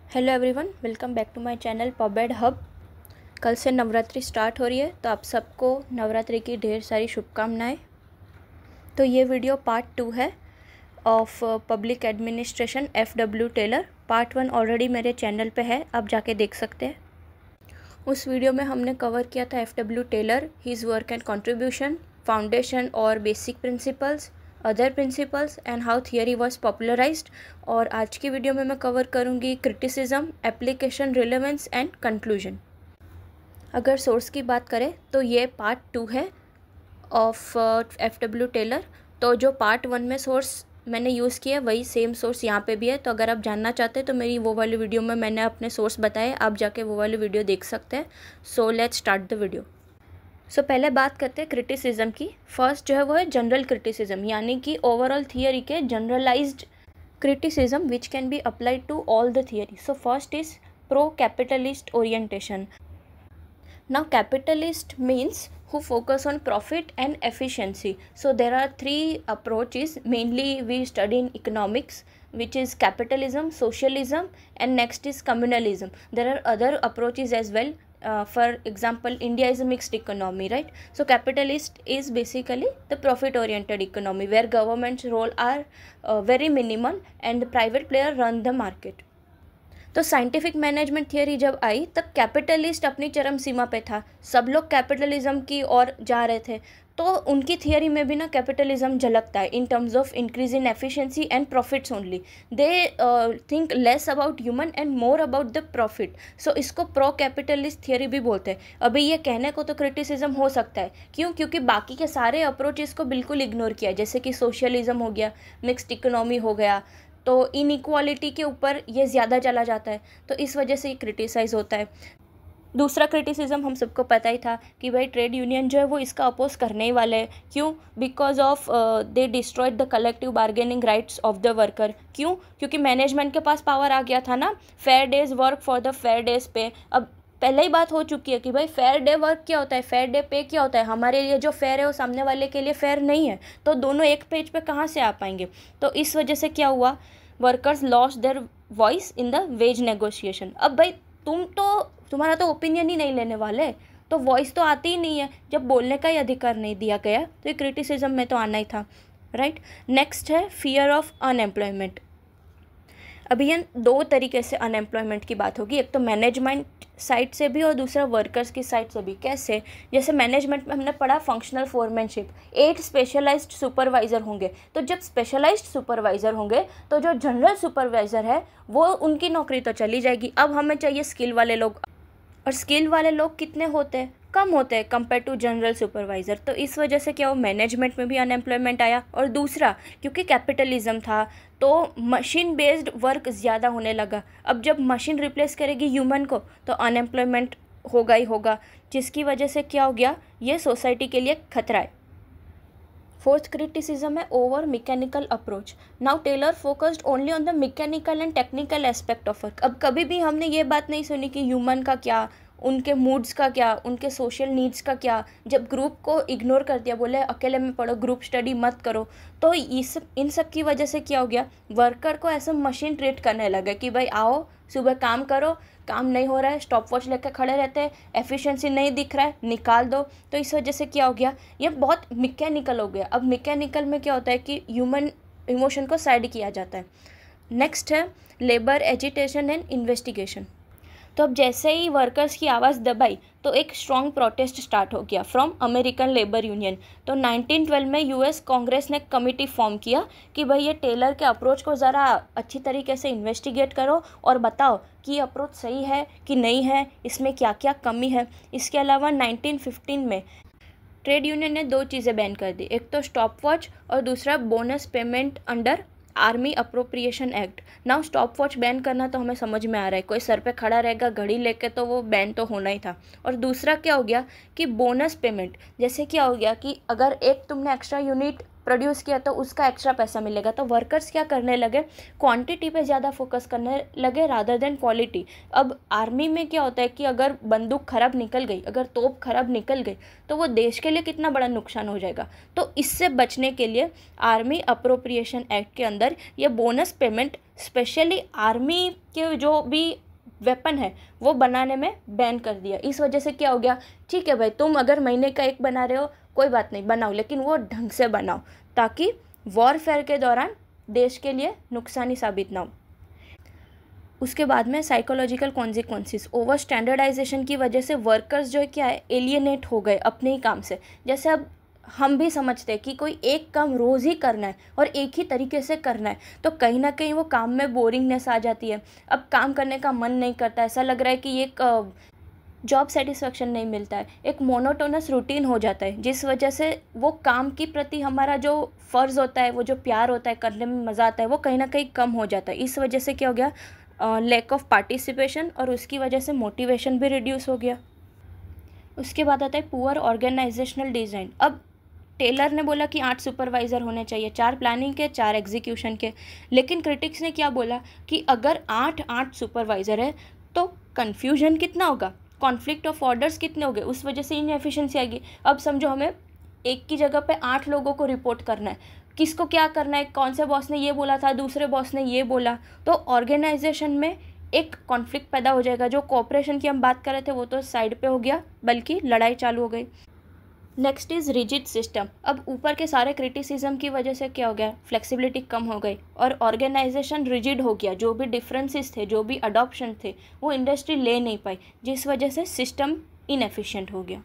Hello everyone, welcome back to my channel पॉबेड hub. कल से नवरात्रि स्टार्ट हो रही है, तो आप सबको नवरात्रि की ढेर सारी शुभकामनाएं। तो ये वीडियो पार्ट 2 है of public administration FW Taylor. Part 1 already मेरे चैनल पे है, आप जाके देख सकते हैं। उस वीडियो में हमने कवर किया था FW Taylor, his work and contribution, foundation और basic principles, other principles and how theory was popularised. और आज की वीडियो में मैं कवर करूँगी criticism, application, relevance and conclusion. अगर सोर्स की बात करें तो ये पार्ट 2 है ऑफ FW टेलर। तो जो पार्ट 1 में सोर्स मैंने यूज़ किया वही सेम सोर्स यहाँ पे भी है। तो अगर आप जानना चाहते हैं तो मेरी वो वाली वीडियो में मैंने अपने सोर्स बताए, आप जाके वो वाली वीडियो देख सकते हैं। So let's start the video. पहले बात करते हैं क्रिटिसिज्म की। फर्स्ट जो है वो है जनरल क्रिटिसिज्म, यानी कि ओवरऑल थियरी के generalised criticism which can be applied to all the theory. So first is pro-capitalist orientation. Now capitalist means who focus on profit and efficiency. So there are three approaches mainly we study in economics, which is capitalism, socialism, and next is communalism. There are other approaches as well. For example, India is a mixed economy, right? So capitalist is basically the profit oriented economy where government's role are very minimal and the private player run the market. तो scientific management theory जब आई तब capitalist अपनी चरम सीमा पे था, सब लोग capitalism की ओर जा रहे थे। तो उनकी थियरी में भी ना कैपिटलिज्म झलकता है in terms of increase in efficiency and profits only. They think less about human and more about the profit. So इसको प्रो कैपिटलिस्ट थियरी भी बोलते हैं। अभी ये कहने को तो क्रिटिसिज्म हो सकता है, क्यों? क्योंकि बाकी के सारे अप्रोचेस को बिल्कुल इग्नोर किया, जैसे कि सोशलिज्म हो गया, मिक्स्ड इकोनॉमी हो गया, तो इनइक्वालिटी के ऊपर ये ज़्यादा चला जाता है, तो इस वजह से ये क्रिटिसाइज़ होता है। दूसरा क्रिटिसिज्म हम सबको पता ही था कि भाई ट्रेड यूनियन जो है वो इसका अपोज करने ही वाले हैं। क्यों? Because of they destroyed the collective bargaining rights of the worker. क्यों? क्योंकि मैनेजमेंट के पास पावर आ गया था ना, fair days work for the fair days पे। अब पहले ही बात हो चुकी है कि भाई फेयर डे वर्क क्या होता है, फेयर डे पे क्या होता है। हमारे लिए जो फेयर है वो सामने वाले के लिए फेयर नहीं है, तो दोनों एक पेज पे कहाँ से आ पाएंगे। तो इस वजह से क्या हुआ, workers lost their voice in the ways negotiation. अब भाई तुम्हारा तो ओपिनियन ही नहीं लेने वाले, तो वॉइस तो आती ही नहीं है। जब बोलने का ही अधिकार नहीं दिया गया तो ये क्रिटिसिज्म में तो आना ही था, राइट। नेक्स्ट है फियर ऑफ अनएम्प्लॉयमेंट। अभी ये दो तरीके से अनएम्प्लॉयमेंट की बात होगी, एक तो मैनेजमेंट साइड से भी और दूसरा वर्कर्स की साइड से भी। कैसे? जैसे मैनेजमेंट में हमने पढ़ा फंक्शनल फोरमैनशिप, 8 स्पेशलाइज्ड सुपरवाइज़र होंगे। तो जब स्पेशलाइज्ड सुपरवाइज़र होंगे तो जो जनरल सुपरवाइज़र है वो उनकी नौकरी तो चली जाएगी। अब हमें चाहिए स्किल वाले लोग, और स्किल वाले लोग कितने होते हैं? कम होते हैं कंपेयर टू जनरल सुपरवाइज़र। तो इस वजह से क्या हो, मैनेजमेंट में भी अनएम्प्लॉयमेंट आया। और दूसरा, क्योंकि कैपिटलिज्म था तो मशीन बेस्ड वर्क ज़्यादा होने लगा। अब जब मशीन रिप्लेस करेगी ह्यूमन को तो अनएम्प्लॉयमेंट होगा ही होगा, जिसकी वजह से क्या हो गया, ये सोसाइटी के लिए खतरा है। फोर्थ क्रिटिसिज्म है over mechanical approach. Now Taylor focused only on the mechanical and technical aspect of work. अब कभी भी हमने ये बात नहीं सुनी कि ह्यूमन का क्या, उनके मूड्स का क्या, उनके सोशल नीड्स का क्या। जब ग्रुप को इग्नोर कर दिया, बोले अकेले में पढ़ो, ग्रुप स्टडी मत करो, तो इन सब की वजह से क्या हो गया, वर्कर को ऐसा मशीन ट्रीट करने लगे कि भाई आओ सुबह काम करो, काम नहीं हो रहा है स्टॉप वॉच लेकर खड़े रहते हैं, एफिशिएंसी नहीं दिख रहा है निकाल दो। तो इस वजह से क्या हो गया, ये बहुत मैकेनिकल हो गया। अब मैकेनिकल में क्या होता है कि ह्यूमन इमोशन को साइड किया जाता है। नेक्स्ट है लेबर एजिटेशन एंड इन्वेस्टिगेशन। तो अब जैसे ही वर्कर्स की आवाज़ दबाई तो एक स्ट्रॉन्ग प्रोटेस्ट स्टार्ट हो गया फ्रॉम अमेरिकन लेबर यूनियन। तो 1912 में US कांग्रेस ने कमिटी फॉर्म किया कि भाई ये टेलर के अप्रोच को ज़रा अच्छी तरीके से इन्वेस्टिगेट करो और बताओ कि ये अप्रोच सही है कि नहीं है, इसमें क्या क्या कमी है। इसके अलावा 1915 में ट्रेड यूनियन ने 2 चीज़ें बैन कर दी, एक तो स्टॉप वॉच और दूसरा bonus payment under army appropriation act. Now stop watch ban करना तो हमें समझ में आ रहा है, कोई सर पे खड़ा रहेगा घड़ी लेके तो वो बैन तो होना ही था। और दूसरा क्या हो गया कि बोनस पेमेंट, जैसे क्या हो गया कि अगर एक तुमने एक्स्ट्रा यूनिट प्रोड्यूस किया तो उसका एक्स्ट्रा पैसा मिलेगा। तो वर्कर्स क्या करने लगे, क्वांटिटी पे ज़्यादा फोकस करने लगे रादर देन क्वालिटी। अब आर्मी में क्या होता है कि अगर बंदूक खराब निकल गई, अगर तोप खराब निकल गई तो वो देश के लिए कितना बड़ा नुकसान हो जाएगा। तो इससे बचने के लिए आर्मी अप्रोप्रिएशन एक्ट के अंदर ये बोनस पेमेंट स्पेशली आर्मी के जो भी वेपन है वो बनाने में बैन कर दिया। इस वजह से क्या हो गया, ठीक है भाई तुम अगर महीने का एक बना रहे हो कोई बात नहीं बनाओ, लेकिन वो ढंग से बनाओ ताकि वॉरफेयर के दौरान देश के लिए नुकसानी साबित ना हो। उसके बाद में साइकोलॉजिकल कॉन्सिक्वेंसेस, ओवर स्टैंडर्डाइजेशन की वजह से वर्कर्स जो है क्या है एलियनेट हो गए अपने ही काम से। जैसे अब हम भी समझते हैं कि कोई एक काम रोज़ ही करना है और एक ही तरीके से करना है, तो कहीं ना कहीं वो काम में बोरिंगनेस आ जाती है। अब काम करने का मन नहीं करता, ऐसा लग रहा है कि एक जॉब सेटिस्फेक्शन नहीं मिलता है, एक मोनोटोनस रूटीन हो जाता है, जिस वजह से वो काम के प्रति हमारा जो फ़र्ज़ होता है, वो जो प्यार होता है, करने में मज़ा आता है, वो कहीं ना कहीं कम हो जाता है। इस वजह से क्या हो गया, लैक ऑफ पार्टिसिपेशन, और उसकी वजह से मोटिवेशन भी रिड्यूस हो गया। उसके बाद आता है पुअर ऑर्गेनाइजेशनल डिज़ाइन। अब टेलर ने बोला कि 8 सुपरवाइज़र होने चाहिए, 4 प्लानिंग के, 4 एग्जीक्यूशन के, लेकिन क्रिटिक्स ने क्या बोला कि अगर 8 सुपरवाइज़र है तो कन्फ्यूजन कितना होगा, कॉन्फ्लिक्ट ऑफ ऑर्डर्स कितने हो गए, उस वजह से इनएफिशिएंसी आएगी। अब समझो हमें एक की जगह पे 8 लोगों को रिपोर्ट करना है, किसको क्या करना है, कौन से बॉस ने ये बोला था, दूसरे बॉस ने ये बोला, तो ऑर्गेनाइजेशन में एक कॉन्फ्लिक्ट पैदा हो जाएगा। जो कोऑपरेशन की हम बात कर रहे थे वो तो साइड पे हो गया, बल्कि लड़ाई चालू हो गई। Next is rigid system. अब ऊपर के सारे क्रिटिसिज्म की वजह से क्या हो गया, फ्लेक्सिबिलिटी कम हो गई और ऑर्गेनाइजेशन रिजिड हो गया। जो भी डिफरेंसेस थे, जो भी अडॉप्शन थे, वो इंडस्ट्री ले नहीं पाई, जिस वजह से सिस्टम इनएफिशिएंट हो गया।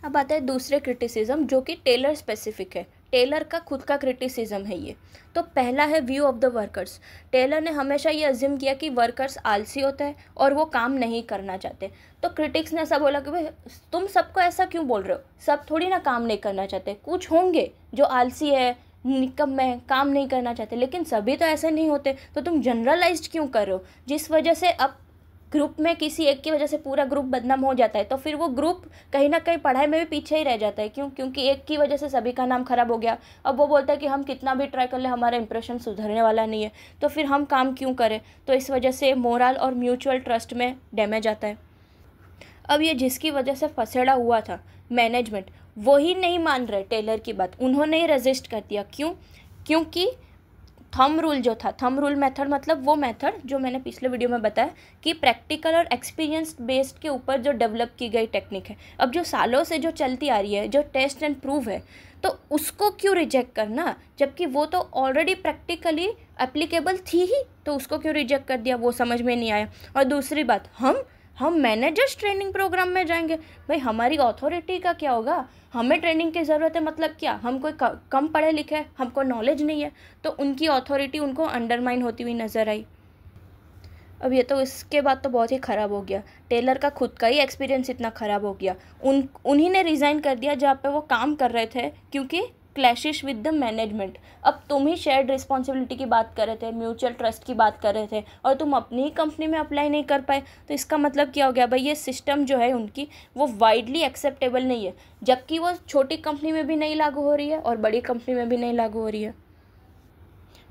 अब आता है दूसरे क्रिटिसिज्म जो कि टेलर स्पेसिफिक है, टेलर का खुद का क्रिटिसिज्म है ये। तो पहला है view of the workers. Taylor ने हमेशा ये अज्यूम किया कि वर्कर्स आलसी होते हैं और वो काम नहीं करना चाहते। तो क्रिटिक्स ने ऐसा बोला कि भाई तुम सबको ऐसा क्यों बोल रहे हो, सब थोड़ी ना काम नहीं करना चाहते, कुछ होंगे जो आलसी है, निकम्मे है, काम नहीं करना चाहते, लेकिन सभी तो ऐसे नहीं होते, तो तुम जनरलाइज्ड क्यों कर रहे हो, जिस वजह से अब ग्रुप में किसी एक की वजह से पूरा ग्रुप बदनाम हो जाता है, तो फिर वो ग्रुप कहीं ना कहीं पढ़ाई में भी पीछे ही रह जाता है। क्यों? क्योंकि एक की वजह से सभी का नाम खराब हो गया। अब वो बोलता है कि हम कितना भी ट्राई कर ले हमारा इंप्रेशन सुधरने वाला नहीं है, तो फिर हम काम क्यों करें। तो इस वजह से मोरल और म्यूचुअल ट्रस्ट में डैमेज आता है। अब ये जिसकी वजह से फसेड़ा हुआ था मैनेजमेंट, वही नहीं मान रहे टेलर की बात, उन्होंने ही रेजिस्ट कर दिया। क्यों? क्योंकि थंब रूल जो था, थंब रूल मेथड मतलब वो मेथड जो मैंने पिछले वीडियो में बताया कि प्रैक्टिकल और एक्सपीरियंस बेस्ड के ऊपर जो डेवलप की गई टेक्निक है, अब जो सालों से जो चलती आ रही है, जो टेस्ट एंड प्रूव है, तो उसको क्यों रिजेक्ट करना, जबकि वो तो ऑलरेडी प्रैक्टिकली एप्लीकेबल थी ही, तो उसको क्यों रिजेक्ट कर दिया, वो समझ में नहीं आया। और दूसरी बात, हम मैनेजर्स ट्रेनिंग प्रोग्राम में जाएंगे, भाई हमारी अथॉरिटी का क्या होगा, हमें ट्रेनिंग की ज़रूरत है, मतलब क्या हम कोई कम पढ़े लिखे हैं, हमको नॉलेज नहीं है, तो उनकी अथॉरिटी उनको अंडरमाइन होती हुई नज़र आई। अब ये तो इसके बाद तो बहुत ही ख़राब हो गया, टेलर का खुद का ही एक्सपीरियंस इतना ख़राब हो गया, उन्हीं ने रिज़ाइन कर दिया जहाँ पे वो काम कर रहे थे, क्योंकि क्लैशेस विद द मैनेजमेंट। अब तुम ही शेयर्ड रिस्पॉन्सिबिलिटी की बात कर रहे थे, म्यूचुअल ट्रस्ट की बात कर रहे थे, और तुम अपनी ही कंपनी में अप्लाई नहीं कर पाए, तो इसका मतलब क्या हो गया भाई, ये सिस्टम जो है उनकी वो वाइडली एक्सेप्टेबल नहीं है, जबकि वो छोटी कंपनी में भी नहीं लागू हो रही है और बड़ी कंपनी में भी नहीं लागू हो रही है।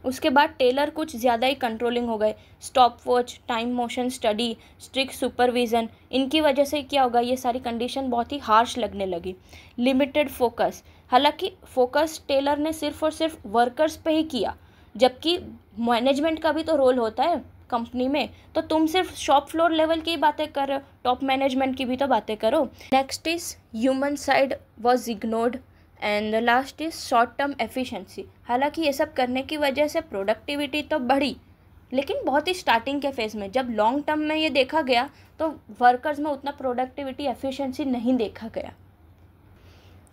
उसके बाद टेलर कुछ ज़्यादा ही कंट्रोलिंग हो गए, stop watch, time motion study, strict supervision, इनकी वजह से क्या होगा, ये सारी कंडीशन बहुत ही हार्श लगने लगी। लिमिटेड फोकस, हालांकि फोकस टेलर ने सिर्फ और सिर्फ वर्कर्स पे ही किया, जबकि मैनेजमेंट का भी तो रोल होता है कंपनी में, तो तुम सिर्फ शॉप फ्लोर लेवल की बातें कर रहे हो, टॉप मैनेजमेंट की भी तो बातें करो। Next is human side was ignored and the last is short term efficiency. हालांकि ये सब करने की वजह से प्रोडक्टिविटी तो बढ़ी, लेकिन बहुत ही स्टार्टिंग के फेज़ में, जब लॉन्ग टर्म में ये देखा गया तो वर्कर्स में उतना प्रोडक्टिविटी एफिशिएंसी नहीं देखा गया।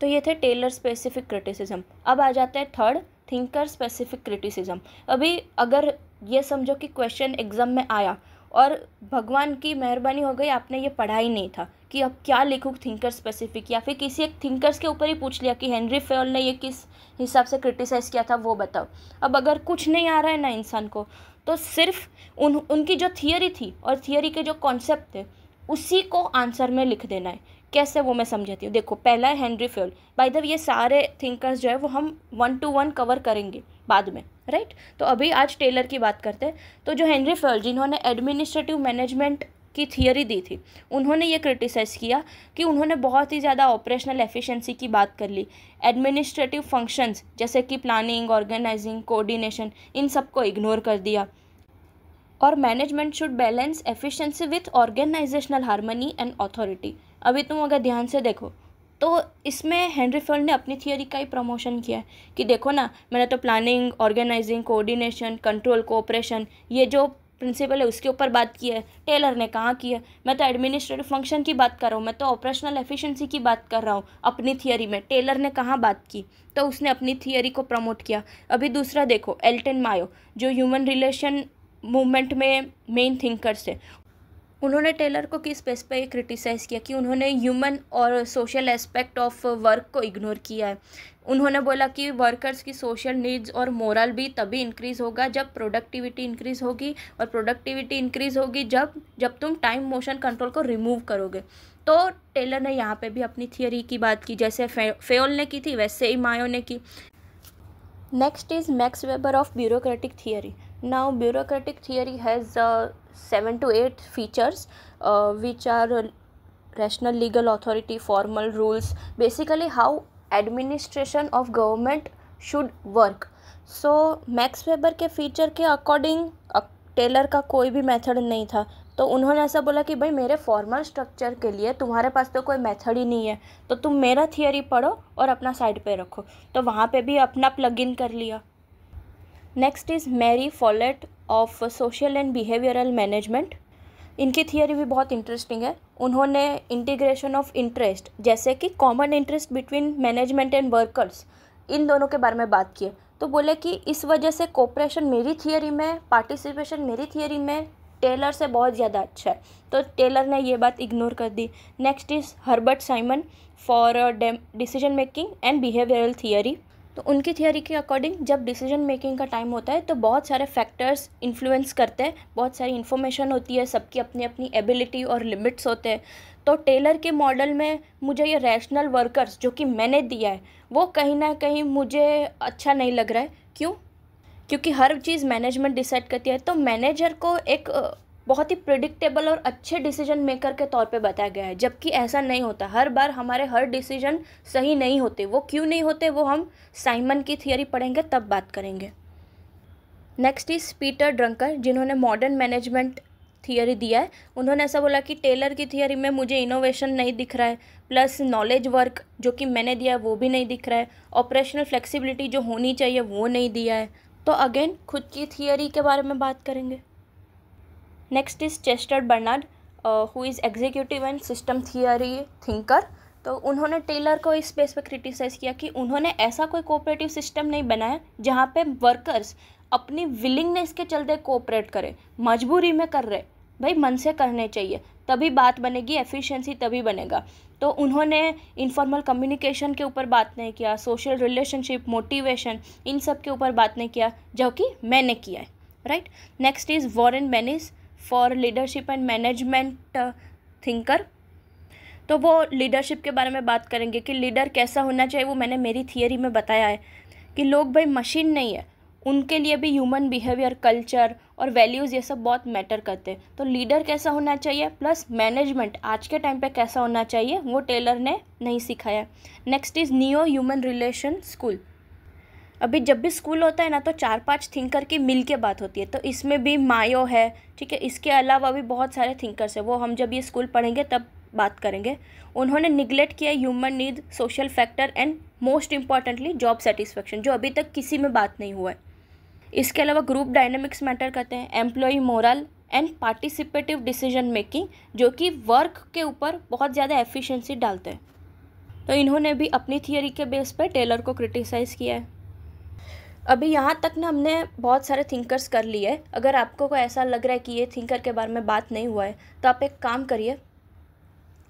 तो ये थे टेलर स्पेसिफिक क्रिटिसिज्म। अब आ जाता है थर्ड, थिंकर स्पेसिफिक क्रिटिसिज्म। अभी अगर ये समझो कि क्वेश्चन एग्ज़ाम में आया और भगवान की मेहरबानी हो गई, आपने ये पढ़ा ही नहीं था कि अब क्या लिखूँ थिंकर स्पेसिफिक, या फिर किसी एक थिंकर्स के ऊपर ही पूछ लिया कि हेनरी फेयल ने ये किस हिसाब से क्रिटिसाइज़ किया था, वो बताओ। अब अगर कुछ नहीं आ रहा है ना इंसान को, तो सिर्फ उनकी जो थियरी थी और थियरी के जो कॉन्सेप्ट थे उसी को आंसर में लिख देना है। कैसे, वो मैं समझाती हूँ। देखो, पहला है Henry Fayol. By the way ये सारे थिंकर्स जो है वो हम 1 to 1 कवर करेंगे बाद में, राइट। तो अभी आज टेलर की बात करते हैं। तो जो हेनरी फेयल, जिन्होंने एडमिनिस्ट्रेटिव मैनेजमेंट की थियरी दी थी, उन्होंने ये क्रिटिसाइज़ किया कि उन्होंने बहुत ही ज़्यादा ऑपरेशनल एफिशिएंसी की बात कर ली, एडमिनिस्ट्रेटिव फंक्शंस जैसे कि प्लानिंग, ऑर्गेनाइजिंग, कोऑर्डिनेशन, इन सबको इग्नोर कर दिया, और management should balance efficiency with organizational harmony and authority. अभी तुम अगर ध्यान से देखो तो इसमें हेनरी फोर्ड ने अपनी थियरी का ही प्रमोशन किया है कि देखो ना, मैंने तो planning, organizing, coordination, control, cooperation, ये जो प्रिंसिपल है उसके ऊपर बात की है। टेलर ने कहाँ की है? मैं तो एडमिनिस्ट्रेटिव फंक्शन की बात कर रहा हूँ, मैं तो ऑपरेशनल एफिशिएंसी की बात कर रहा हूँ अपनी थियरी में। टेलर ने कहाँ बात की? तो उसने अपनी थियरी को प्रमोट किया। अभी दूसरा देखो, एल्टन मायो जो ह्यूमन रिलेशन मूवमेंट में मेन थिंकर्स थे, उन्होंने टेलर को किस बेस पे क्रिटिसाइज़ किया कि उन्होंने ह्यूमन और सोशल एस्पेक्ट ऑफ वर्क को इग्नोर किया है। उन्होंने बोला कि वर्कर्स की सोशल नीड्स और मोरल भी तभी इंक्रीज़ होगा जब प्रोडक्टिविटी इंक्रीज़ होगी, और प्रोडक्टिविटी इंक्रीज़ होगी जब तुम टाइम मोशन कंट्रोल को रिमूव करोगे। तो टेलर ने यहाँ पे भी अपनी थियरी की बात की, जैसे फेयोल ने की थी वैसे ही मायो ने की। Next is max weber of bureaucratic theory. Now bureaucratic theory has 7 to 8 features which are rational legal authority, formal rules, basically how administration of government should work. So max weber के feature के according Taylor का कोई भी method नहीं था, तो उन्होंने ऐसा बोला कि भाई मेरे फॉर्मल स्ट्रक्चर के लिए तुम्हारे पास तो कोई मेथड ही नहीं है, तो तुम मेरा थियरी पढ़ो और अपना साइड पे रखो। तो वहाँ पे भी अपना प्लग इन कर लिया। Next is Mary Follett of social and behavioural management. इनकी थियरी भी बहुत इंटरेस्टिंग है। उन्होंने इंटीग्रेशन ऑफ इंटरेस्ट, जैसे कि common interest between management and workers, इन दोनों के बारे में बात की है। तो बोले कि इस वजह से कोऑपरेशन मेरी थियरी में, पार्टिसिपेशन मेरी थियरी में टेलर से बहुत ज़्यादा अच्छा है। तो टेलर ने ये बात इग्नोर कर दी। Next is Herbert Simon for decision making and behavioural theory. तो उनकी थियरी के अकॉर्डिंग जब डिसीजन मेकिंग का टाइम होता है तो बहुत सारे फैक्टर्स इन्फ्लुएंस करते हैं, बहुत सारी इन्फॉर्मेशन होती है, सबकी अपनी अपनी एबिलिटी और लिमिट्स होते हैं। तो टेलर के मॉडल में मुझे ये रैशनल वर्कर्स जो कि मैंने दिया है वो कहीं ना कहीं मुझे अच्छा नहीं लग रहा है। क्यों? क्योंकि हर चीज़ मैनेजमेंट डिसाइड करती है, तो मैनेजर को एक बहुत ही प्रिडिक्टेबल और अच्छे डिसीजन मेकर के तौर पे बताया गया है, जबकि ऐसा नहीं होता। हर बार हमारे हर डिसीजन सही नहीं होते। वो क्यों नहीं होते वो हम साइमन की थियरी पढ़ेंगे तब बात करेंगे। नेक्स्ट इज पीटर ड्रंकर, जिन्होंने मॉडर्न मैनेजमेंट थियरी दिया है। उन्होंने ऐसा बोला कि टेलर की थियरी में मुझे इनोवेशन नहीं दिख रहा है, प्लस नॉलेज वर्क जो कि मैंने दिया है वो भी नहीं दिख रहा है, ऑपरेशनल फ्लेक्सिबिलिटी जो होनी चाहिए वो नहीं दिया है। तो अगेन खुद की थियरी के बारे में बात करेंगे। Next is Chester Barnard, who is executive and system theory thinker. तो उन्होंने टेलर को इस स्पेस पे क्रिटिसाइज़ किया कि उन्होंने ऐसा कोई कोऑपरेटिव सिस्टम नहीं बनाया जहाँ पे वर्कर्स अपनी विलिंगनेस के चलते कोऑपरेट करें, मजबूरी में कर रहे, भाई मन से करने चाहिए तभी बात बनेगी, एफिशिएंसी तभी बनेगा। तो उन्होंने इनफॉर्मल कम्युनिकेशन के ऊपर बात नहीं किया, सोशल रिलेशनशिप, मोटिवेशन, इन सब के ऊपर बात नहीं किया जो कि मैंने किया है, right. Next is Warren Bennis for leadership and management thinker. तो वो लीडरशिप के बारे में बात करेंगे कि लीडर कैसा होना चाहिए। वो मैंने मेरी थियरी में बताया है कि लोग भाई मशीन नहीं है, उनके लिए भी ह्यूमन बिहेवियर, कल्चर और वैल्यूज़ ये सब बहुत मैटर करते हैं। तो लीडर कैसा होना चाहिए प्लस मैनेजमेंट आज के टाइम पे कैसा होना चाहिए वो टेलर ने नहीं सिखाया। Next is neo human relation school. अभी जब भी स्कूल होता है ना तो 4-5 थिंकर की मिल के बात होती है, तो इसमें भी मायो है, ठीक है। इसके अलावा भी बहुत सारे थिंकर्स हैं, वो हम जब ये स्कूल पढ़ेंगे तब बात करेंगे। उन्होंने निगलेक्ट किया human need, social factor and most importantly job satisfaction, जो अभी तक किसी में बात नहीं हुआ है। इसके अलावा ग्रुप डायनेमिक्स मैटर करते हैं, employ morale and participative decision making, जो कि वर्क के ऊपर बहुत ज़्यादा एफिशिएंसी डालते हैं। तो इन्होंने भी अपनी थियरी के बेस पर टेलर को क्रिटिसाइज़ किया है। अभी यहाँ तक ना हमने बहुत सारे थिंकर्स कर लिए। अगर आपको कोई ऐसा लग रहा है कि ये थिंकर के बारे में बात नहीं हुआ है तो आप एक काम करिए,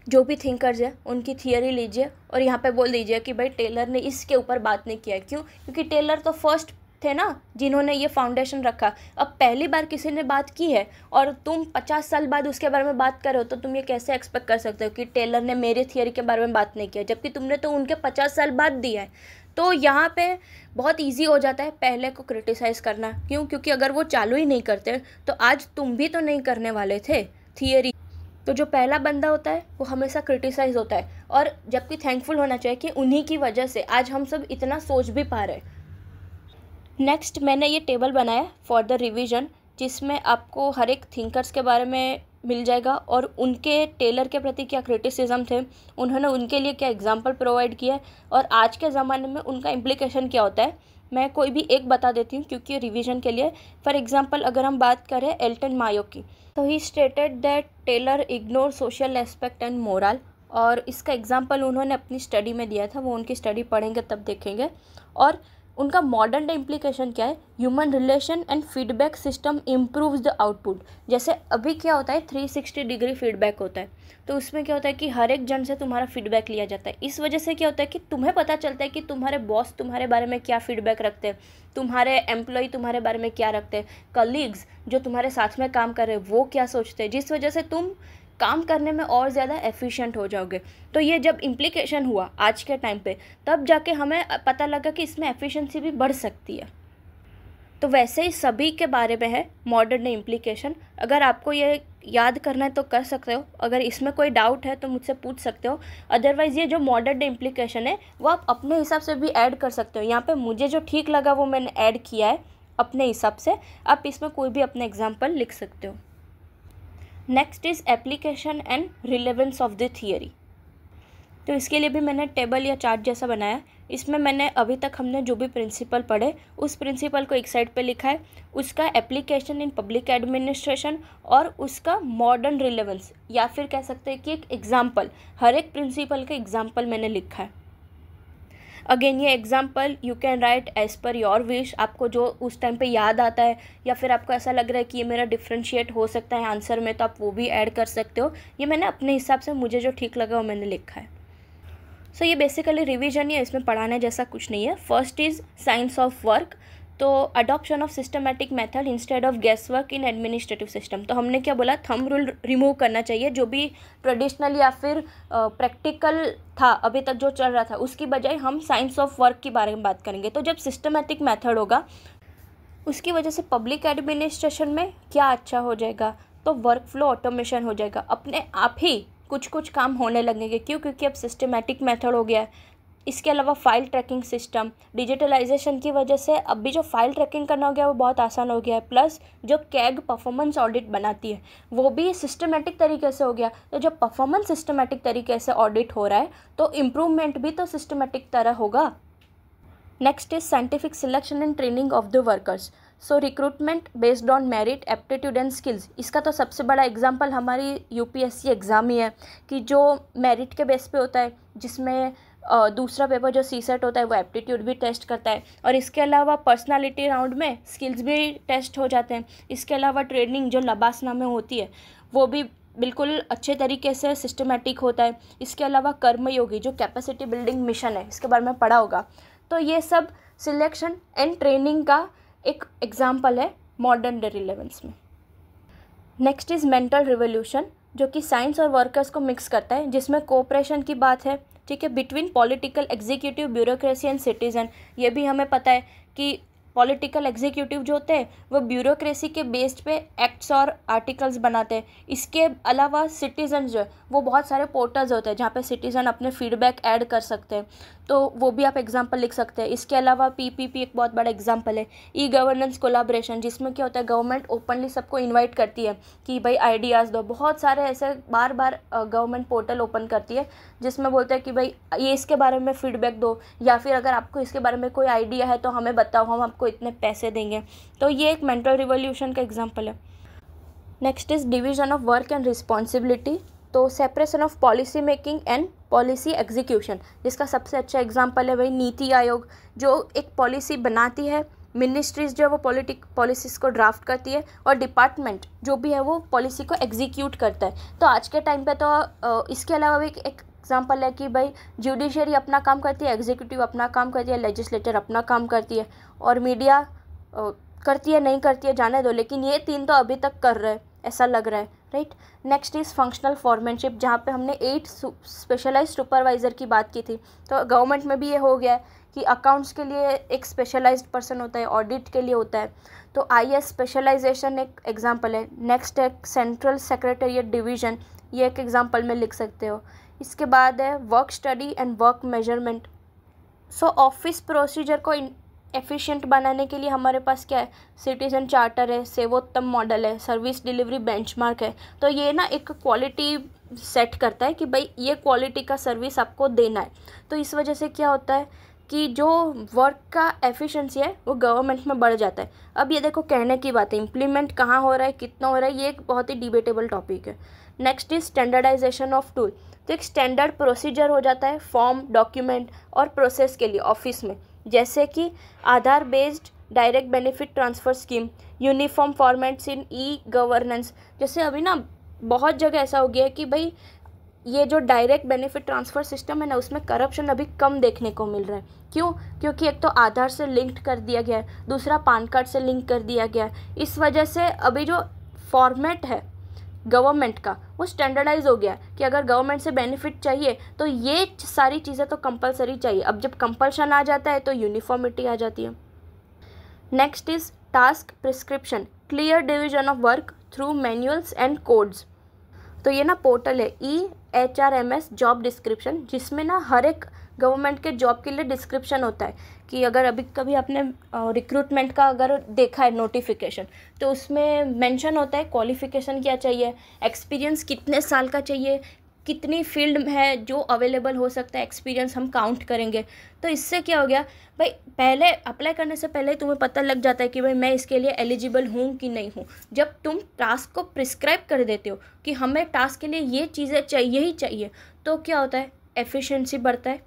जो भी थिंकर्स हैं उनकी थियरी लीजिए और यहाँ पे बोल दीजिए कि भाई टेलर ने इसके ऊपर बात नहीं किया है। क्यों? क्योंकि टेलर तो फर्स्ट थे ना जिन्होंने ये फाउंडेशन रखा। अब पहली बार किसी ने बात की है और तुम 50 साल बाद उसके बारे में बात कर रहे हो, तो तुम ये कैसे एक्सपेक्ट कर सकते हो कि टेलर ने मेरी थियरी के बारे में बात नहीं किया, जबकि तुमने तो उनके 50 साल बाद दिया है। तो यहाँ पे बहुत इजी हो जाता है पहले को क्रिटिसाइज़ करना। क्यों? क्योंकि अगर वो चालू ही नहीं करते तो आज तुम भी तो नहीं करने वाले थे थियरी। तो जो पहला बंदा होता है वो हमेशा क्रिटिसाइज होता है, और जबकि थैंकफुल होना चाहिए कि उन्हीं की वजह से आज हम सब इतना सोच भी पा रहे हैं। नेक्स्ट मैंने ये टेबल बनाया फॉर द रिवीजन, जिसमें आपको हर एक थिंकर्स के बारे में मिल जाएगा और उनके टेलर के प्रति क्या क्रिटिसिज्म थे, उन्होंने उनके लिए क्या एग्जाम्पल प्रोवाइड किया है, और आज के ज़माने में उनका इम्प्लीकेशन क्या होता है। मैं कोई भी एक बता देती हूँ क्योंकि रिवीजन के लिए। फॉर एग्जांपल अगर हम बात करें एल्टन मायो की, तो he stated that Taylor ignore social aspect and moral, और इसका एग्जांपल उन्होंने अपनी स्टडी में दिया था, वो उनकी स्टडी पढ़ेंगे तब देखेंगे। और उनका मॉडर्न डे इम्प्लीकेशन क्या है, human relation and feedback system improves the output. जैसे अभी क्या होता है 360 डिग्री फीडबैक होता है, तो उसमें क्या होता है कि हर एक जन से तुम्हारा फीडबैक लिया जाता है। इस वजह से क्या होता है कि तुम्हें पता चलता है कि तुम्हारे बॉस तुम्हारे बारे में क्या फीडबैक रखते हैं, तुम्हारे एम्प्लॉय तुम्हारे बारे में क्या रखते हैं, कलीग्स जो तुम्हारे साथ में काम कर रहे हैं वो क्या सोचते हैं, जिस वजह से तुम काम करने में और ज़्यादा एफिशिएंट हो जाओगे। तो ये जब इम्प्लीकेशन हुआ आज के टाइम पे, तब जाके हमें पता लगा कि इसमें एफिशिएंसी भी बढ़ सकती है। तो वैसे ही सभी के बारे में है मॉडर्न डे इम्प्लीकेशन। अगर आपको ये याद करना है तो कर सकते हो, अगर इसमें कोई डाउट है तो मुझसे पूछ सकते हो। अदरवाइज़ ये जो मॉडर्न डे इम्प्लीकेशन है वो आप अपने हिसाब से भी ऐड कर सकते हो। यहाँ पे मुझे जो ठीक लगा वो मैंने ऐड किया है अपने हिसाब से, आप इसमें कोई भी अपने एग्जाम्पल लिख सकते हो। Next is application and relevance of the theory. तो इसके लिए भी मैंने टेबल या चार्ट जैसा बनाया। इसमें मैंने अभी तक हमने जो भी प्रिंसिपल पढ़े उस प्रिंसिपल को एक साइड पे लिखा है, उसका एप्लीकेशन इन पब्लिक एडमिनिस्ट्रेशन और उसका मॉडर्न रिलेवेंस, या फिर कह सकते हैं कि एक एग्जाम्पल, हर एक प्रिंसिपल का एग्जाम्पल मैंने लिखा है। अगेन ये example you can write as per your wish, आपको जो उस टाइम पे याद आता है या फिर आपको ऐसा लग रहा है कि ये मेरा डिफ्रेंशिएट हो सकता है आंसर में, तो आप वो भी ऐड कर सकते हो। ये मैंने अपने हिसाब से मुझे जो ठीक लगा वो मैंने लिखा है। सो ये बेसिकली रिवीजन ही है, इसमें पढ़ाने जैसा कुछ नहीं है। First is science of work, तो adoption of systematic method instead of guess work in administrative system. तो हमने क्या बोला, थंब रूल रिमूव करना चाहिए, जो भी ट्रेडिशनल या फिर प्रैक्टिकल था अभी तक जो चल रहा था, उसकी बजाय हम साइंस ऑफ वर्क के बारे में बात करेंगे। तो जब सिस्टमैटिक मेथड होगा उसकी वजह से पब्लिक एडमिनिस्ट्रेशन में क्या अच्छा हो जाएगा, तो वर्क फ्लो ऑटोमेशन हो जाएगा, अपने आप ही कुछ काम होने लगेंगे। क्यों? क्योंकि अब सिस्टमैटिक मेथड हो गया है। इसके अलावा फाइल ट्रैकिंग सिस्टम, डिजिटलाइजेशन की वजह से अब भी जो फाइल ट्रैकिंग करना हो गया वो बहुत आसान हो गया है। प्लस जो कैग परफॉर्मेंस ऑडिट बनाती है वो भी सिस्टमैटिक तरीके से हो गया। तो जब परफॉर्मेंस सिस्टमैटिक तरीके से ऑडिट हो रहा है तो इम्प्रूवमेंट भी तो सिस्टमैटिक तरह होगा। Next is scientific selection and training of the workers. So recruitment based on merit, aptitude and skills. इसका तो सबसे बड़ा एग्जांपल हमारी यूपीएससी एग्ज़ाम ही है कि जो मेरिट के बेस पे होता है, जिसमें दूसरा पेपर जो सीसेट होता है वो एप्टीट्यूड भी टेस्ट करता है, और इसके अलावा पर्सनालिटी राउंड में स्किल्स भी टेस्ट हो जाते हैं। इसके अलावा ट्रेनिंग जो लबासना में होती है वो भी बिल्कुल अच्छे तरीके से सिस्टमैटिक होता है। इसके अलावा कर्मयोगी जो कैपेसिटी बिल्डिंग मिशन है, इसके बारे में पढ़ा होगा। तो ये सब सिलेक्शन एंड ट्रेनिंग का एक एग्जाम्पल है मॉडर्न डे रिलेवेंस में। नेक्स्ट इज़ मेंटल रिवोल्यूशन, जो कि साइंस और वर्कर्स को मिक्स करता है, जिसमें कोऑपरेशन की बात है, ठीक है, between political, executive, bureaucracy and citizen. ये भी हमें पता है कि पॉलिटिकल एग्जीक्यूटिव जो होते हैं वो ब्यूरोक्रेसी के बेस्ड पे एक्ट्स और आर्टिकल्स बनाते हैं। इसके अलावा सिटीजन जो है वो बहुत सारे पोर्टल्स होते हैं जहाँ पे सिटीजन अपने फीडबैक ऐड कर सकते हैं, तो वो भी आप एग्जांपल लिख सकते हैं। इसके अलावा पीपीपी एक बहुत बड़ा एग्जांपल है। ई गवर्नेंस कोलाब्रेशन, जिसमें क्या होता है गवर्नमेंट ओपनली सबको इन्वाइट करती है कि भाई आइडियाज़ दो। बहुत सारे ऐसे बार बार गवर्नमेंट पोर्टल ओपन करती है जिसमें बोलते हैं कि भाई ये इसके बारे में फीडबैक दो, या फिर अगर आपको इसके बारे में कोई आइडिया है तो हमें बताओ, हम आपको इतने पैसे देंगे। तो ये एक मेंटल रिवोल्यूशन का एग्जांपल है। Next is division of work and responsibility, तो separation of policy making and policy execution, जिसका सबसे अच्छा एग्जांपल है भाई नीति आयोग, जो एक पॉलिसी बनाती है, मिनिस्ट्रीज जो है वो पॉलिसीज़ को ड्राफ्ट करती है, और डिपार्टमेंट जो भी है वो पॉलिसी को एग्जीक्यूट करता है। तो आज के टाइम पे तो इसके अलावा भी एक एग्जांपल है कि भाई जुडिशरी अपना काम करती है, एग्जीक्यूटिव अपना काम करती है, लेजिस्लेचर अपना काम करती है, और मीडिया करती है नहीं करती है जाने दो, लेकिन ये तीन तो अभी तक कर रहे हैं ऐसा लग रहा है, right. Next is functional foremanship, जहाँ पे हमने 8 स्पेशलाइज्ड सुपरवाइज़र की बात की थी। तो गवर्नमेंट में भी ये हो गया है कि अकाउंट्स के लिए एक स्पेशलाइज्ड पर्सन होता है, ऑडिट के लिए होता है। तो आईएएस स्पेशलाइजेशन एक एग्जांपल है। नेक्स्ट है सेंट्रल सेक्रेटेरिएट डिवीज़न, ये एक एग्जांपल में लिख सकते हो। इसके बाद है work study and work measurement. So office procedure को एफिशिएंट बनाने के लिए हमारे पास क्या है, सिटीजन चार्टर है, सेवोत्तम मॉडल है, सर्विस डिलीवरी बेंचमार्क है। तो ये ना एक क्वालिटी सेट करता है कि भाई ये क्वालिटी का सर्विस आपको देना है। तो इस वजह से क्या होता है कि जो वर्क का एफिशिएंसी है वो गवर्नमेंट में बढ़ जाता है। अब ये देखो कहने की बात है, इम्प्लीमेंट कहाँ हो रहा है, कितना हो रहा है, ये एक बहुत ही डिबेटेबल टॉपिक है। Next is standardization of tool. तो एक स्टैंडर्ड प्रोसीजर हो जाता है फॉर्म, डॉक्यूमेंट और प्रोसेस के लिए ऑफिस में, जैसे कि Aadhaar based direct benefit transfer scheme, uniform formats in e governance. जैसे अभी ना बहुत जगह ऐसा हो गया है कि भाई ये जो डायरेक्ट बेनिफिट ट्रांसफ़र सिस्टम है ना, उसमें करप्शन अभी कम देखने को मिल रहा है। क्यों? क्योंकि एक तो आधार से लिंक्ड कर दिया गया है, दूसरा पान कार्ड से लिंक कर दिया गया है। इस वजह से अभी जो फॉर्मेट है गवर्नमेंट का वो स्टैंडर्डाइज हो गया कि अगर गवर्नमेंट से बेनिफिट चाहिए तो ये सारी चीज़ें तो कंपलसरी चाहिए। अब जब कंपल्शन आ जाता है तो यूनिफॉर्मिटी आ जाती है। Next is task prescription, clear division of work through manuals and codes. तो ये ना पोर्टल है EHRMS जॉब डिस्क्रिप्शन, जिसमें ना हर एक गवर्नमेंट के जॉब के लिए डिस्क्रिप्शन होता है कि अगर अभी कभी आपने रिक्रूटमेंट का अगर देखा है नोटिफिकेशन, तो उसमें मेंशन होता है क्वालिफ़िकेशन क्या चाहिए, एक्सपीरियंस कितने साल का चाहिए, कितनी फील्ड है जो अवेलेबल हो सकता है, एक्सपीरियंस हम काउंट करेंगे। तो इससे क्या हो गया भाई, पहले अप्लाई करने से पहले तुम्हें पता लग जाता है कि भाई मैं इसके लिए एलिजिबल हूँ कि नहीं हूँ। जब तुम टास्क को प्रिस्क्राइब कर देते हो कि हमें टास्क के लिए ये चीज़ें चाहिए ही चाहिए, तो क्या होता है, एफिशिएंसी बढ़ता है।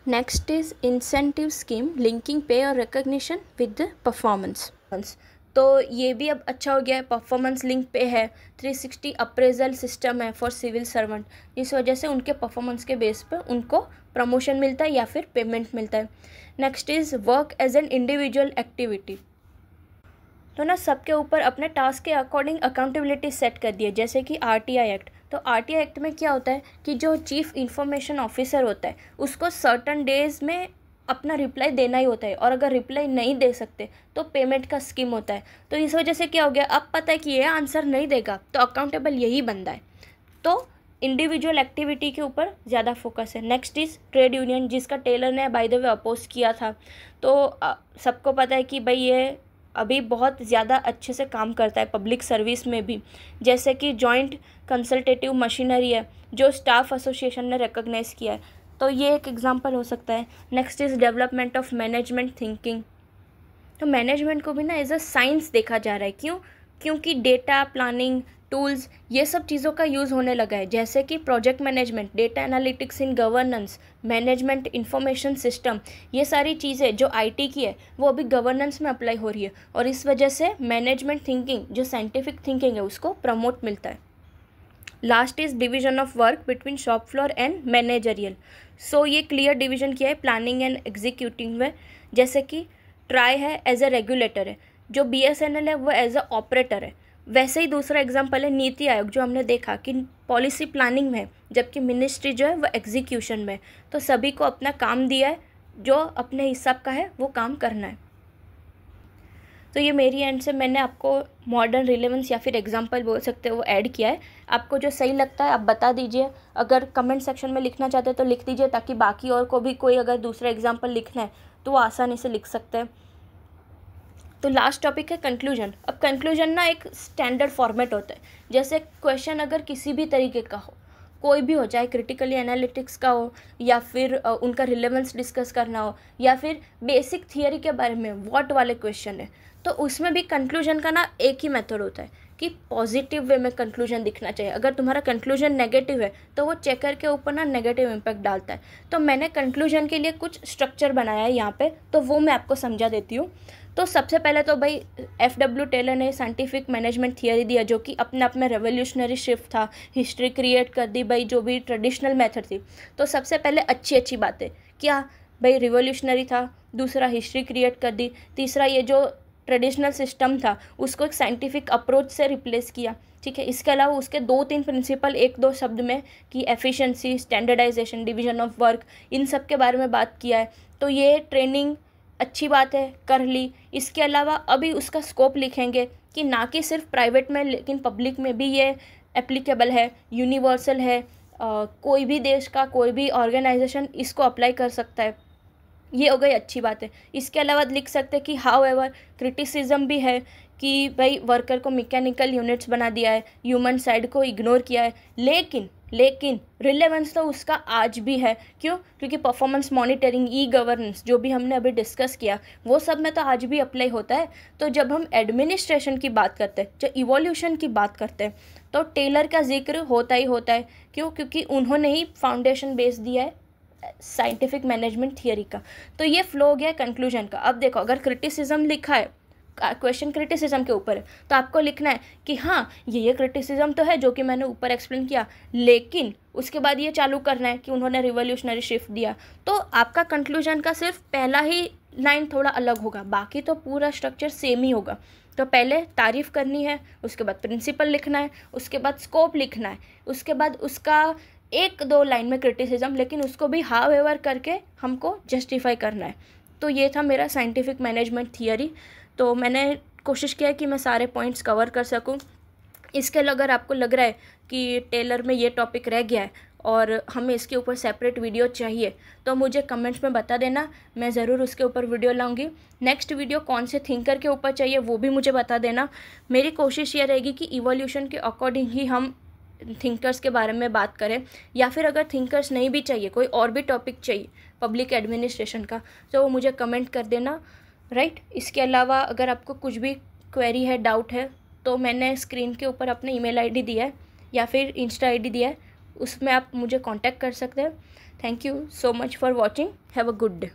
Next is incentive scheme linking पे और रिकग्निशन विद परफॉर्मेंस। तो ये भी अब अच्छा हो गया है, परफॉर्मेंस लिंक पे है, 360 अप्रेजल सिस्टम है फॉर सिविल सर्वेंट। इस वजह से उनके परफॉर्मेंस के बेस पर उनको प्रमोशन मिलता है या फिर पेमेंट मिलता है। Next is work as an individual activity. तो ना सबके ऊपर अपने टास्क के अकॉर्डिंग अकाउंटेबिलिटी सेट कर दी है, जैसे कि RTI एक्ट। तो RTI एक्ट में क्या होता है कि जो चीफ इंफॉर्मेशन ऑफिसर होता है उसको सर्टन डेज में अपना रिप्लाई देना ही होता है, और अगर रिप्लाई नहीं दे सकते तो पेमेंट का स्कीम होता है। तो इस वजह से क्या हो गया, अब पता है कि ये आंसर नहीं देगा तो अकाउंटेबल यही बंदा है। तो इंडिविजुअल एक्टिविटी के ऊपर ज़्यादा फोकस है। नेक्स्ट इज़ ट्रेड यूनियन, जिसका टेलर ने बाय द वे अपोज किया था। तो सबको पता है कि भाई ये अभी बहुत ज़्यादा अच्छे से काम करता है पब्लिक सर्विस में भी, जैसे कि जॉइंट कंसल्टेटिव मशीनरी है जो स्टाफ एसोसिएशन ने रिकॉग्नाइज किया है। तो ये एक एग्जांपल हो सकता है। Next is development of management thinking. तो मैनेजमेंट को भी ना एज अ साइंस देखा जा रहा है। क्यों? क्योंकि डेटा प्लानिंग टूल्स ये सब चीज़ों का यूज़ होने लगा है, जैसे कि project management, data analytics in governance, management information system. ये सारी चीज़ें जो IT की है वो अभी गवर्नेंस में अप्लाई हो रही है, और इस वजह से मैनेजमेंट थिंकिंग जो साइंटिफिक थिंकिंग है उसको प्रमोट मिलता है। Last is division of work between shop floor and managerial. So ये क्लियर डिवीजन किया है प्लानिंग एंड एग्जीक्यूटिंग में, जैसे कि ट्राई है एज ए रेगुलेटर है, जो BSNL है वो एज अ ऑपरेटर है। वैसे ही दूसरा एग्जांपल है नीति आयोग, जो हमने देखा कि पॉलिसी प्लानिंग में है, जबकि मिनिस्ट्री जो है वो एग्जीक्यूशन में। तो सभी को अपना काम दिया है, जो अपने हिसाब का है वो काम करना है। तो ये मेरी एंड से मैंने आपको मॉडर्न रिलेवेंस या फिर एग्जांपल बोल सकते हो वो ऐड किया है। आपको जो सही लगता है आप बता दीजिए, अगर कमेंट सेक्शन में लिखना चाहते हैं तो लिख दीजिए, ताकि बाकी और को भी कोई अगर दूसरा एग्जांपल लिखना है तो वो आसानी से लिख सकते हैं। तो लास्ट टॉपिक है कंक्लूजन। अब कंक्लूजन ना एक स्टैंडर्ड फॉर्मेट होता है, जैसे क्वेश्चन अगर किसी भी तरीके का हो, कोई भी हो, चाहे क्रिटिकली एनालिटिक्स का हो या फिर उनका रिलेवेंस डिस्कस करना हो या फिर बेसिक थियरी के बारे में व्हाट वाले क्वेश्चन है, तो उसमें भी कंक्लूजन का ना एक ही मेथड होता है कि पॉजिटिव वे में कंक्लूजन दिखना चाहिए। अगर तुम्हारा कंक्लूजन नेगेटिव है तो वो चेकर के ऊपर ना नेगेटिव इम्पैक्ट डालता है। तो मैंने कंक्लूजन के लिए कुछ स्ट्रक्चर बनाया है यहाँ पे, तो वो मैं आपको समझा देती हूँ। तो सबसे पहले तो भाई FW टेलर ने साइंटिफिक मैनेजमेंट थियरी दिया, जो कि अपने आप में रेवोल्यूशनरी शिफ्ट था, हिस्ट्री क्रिएट कर दी भाई जो भी ट्रेडिशनल मेथड थी। तो सबसे पहले अच्छी बातें क्या भाई, रिवोल्यूशनरी था, दूसरा हिस्ट्री क्रिएट कर दी, तीसरा ये जो ट्रेडिशनल सिस्टम था उसको एक साइंटिफिक अप्रोच से रिप्लेस किया। ठीक है, इसके अलावा उसके 2-3 प्रिंसिपल 1-2 शब्द में कि efficiency, standardisation, division of work, इन सब के बारे में बात किया है। तो ये ट्रेनिंग अच्छी बात है, कर ली। इसके अलावा अभी उसका स्कोप लिखेंगे कि ना कि सिर्फ प्राइवेट में लेकिन पब्लिक में भी ये एप्लीकेबल है, यूनिवर्सल है, कोई भी देश का कोई भी ऑर्गेनाइजेशन इसको अप्लाई कर सकता है। ये हो गई अच्छी बात है। इसके अलावा लिख सकते हैं कि हाउ एवर क्रिटिसिज्म भी है कि भाई वर्कर को मैकेनिकल यूनिट्स बना दिया है, ह्यूमन साइड को इग्नोर किया है, लेकिन रिलेवेंस तो उसका आज भी है। क्यों? क्योंकि परफॉर्मेंस मॉनिटरिंग, ई गवर्नेंस जो भी हमने अभी डिस्कस किया वो सब में तो आज भी अप्लाई होता है। तो जब हम एडमिनिस्ट्रेशन की बात करते हैं, जो इवोल्यूशन की बात करते हैं, तो टेलर का जिक्र होता ही होता है। क्यों? क्योंकि उन्होंने ही फाउंडेशन बेस दिया है साइंटिफिक मैनेजमेंट थियरी का। तो ये फ्लो हो गया कंक्लूजन का। अब देखो, अगर क्रिटिसिज्म लिखा है, क्वेश्चन क्रिटिसिज्म के ऊपर है, तो आपको लिखना है कि हाँ ये क्रिटिसिज्म तो है जो कि मैंने ऊपर एक्सप्लेन किया, लेकिन उसके बाद ये चालू करना है कि उन्होंने रिवोल्यूशनरी शिफ्ट दिया। तो आपका कंक्लूजन का सिर्फ पहला ही लाइन थोड़ा अलग होगा, बाकी तो पूरा स्ट्रक्चर सेम ही होगा। तो पहले तारीफ़ करनी है, उसके बाद प्रिंसिपल लिखना है, उसके बाद स्कोप लिखना है, उसके बाद उसका 1-2 लाइन में क्रिटिसिज्म, लेकिन उसको भी हाउ एवर करके हमको जस्टिफाई करना है। तो ये था मेरा साइंटिफिक मैनेजमेंट थियरी। तो मैंने कोशिश किया कि मैं सारे पॉइंट्स कवर कर सकूं। इसके अगर आपको लग रहा है कि टेलर में ये टॉपिक रह गया है और हमें इसके ऊपर सेपरेट वीडियो चाहिए, तो मुझे कमेंट्स में बता देना, मैं ज़रूर उसके ऊपर वीडियो लाऊंगी। नेक्स्ट वीडियो कौन से थिंकर के ऊपर चाहिए वो भी मुझे बता देना। मेरी कोशिश ये रहेगी कि इवोल्यूशन के अकॉर्डिंग ही हम थिंकर्स के बारे में बात करें, या फिर अगर थिंकर्स नहीं भी चाहिए, कोई और भी टॉपिक चाहिए पब्लिक एडमिनिस्ट्रेशन का, तो वो मुझे कमेंट कर देना, राइट। इसके अलावा अगर आपको कुछ भी क्वेरी है, डाउट है, तो मैंने स्क्रीन के ऊपर अपने ईमेल आईडी दिया है या फिर इंस्टा आईडी दिया है, उसमें आप मुझे कांटेक्ट कर सकते हैं। Thank you so much for watching. Have a good day.